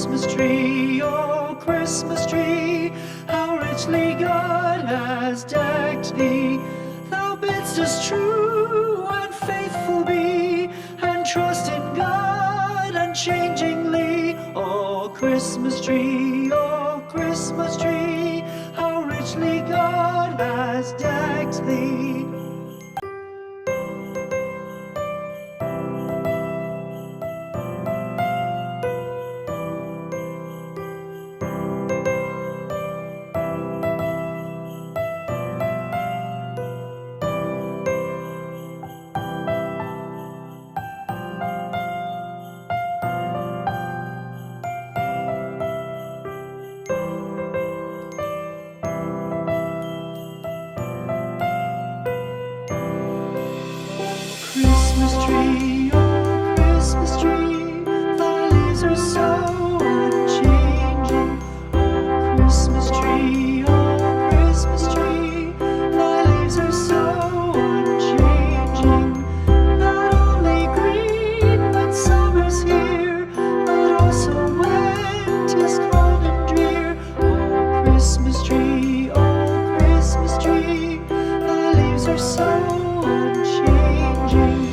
Christmas tree, oh Christmas tree, how richly God has decked thee. Thou bidst us true and faithful be, and trust in God unchangingly. Oh Christmas tree, how richly God has decked thee. Christmas tree, oh Christmas tree, thy leaves are so unchanging. Oh Christmas tree, thy leaves are so unchanging. Not only green when summer's here, but also when 'tis cold and drear. Oh Christmas tree, thy leaves are so unchanging.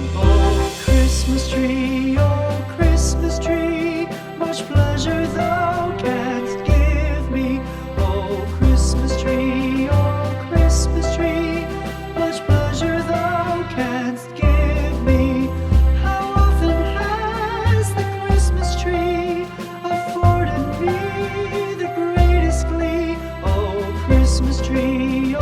Christmas tree, much pleasure thou canst give me. Oh Christmas tree, much pleasure thou canst give me. How often has the Christmas tree afforded me the greatest glee? Oh Christmas tree,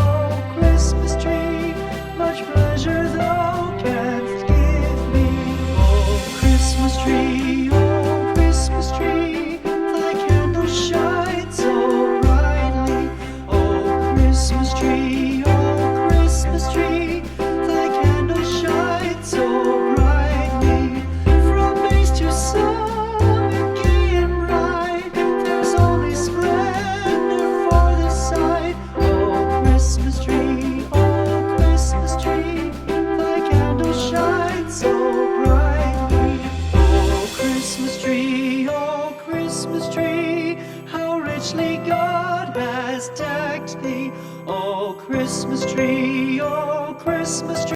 much pleasure thou canst give me. Oh Christmas tree, thy candles shine so brightly. Oh Christmas tree, thy candles shine so brightly. From base to summit, gay and bright, there's only splendor for the sight. Oh Christmas tree, thy candles shine so brightly. Oh Christmas tree, how richly God has decked thee. Oh Christmas tree,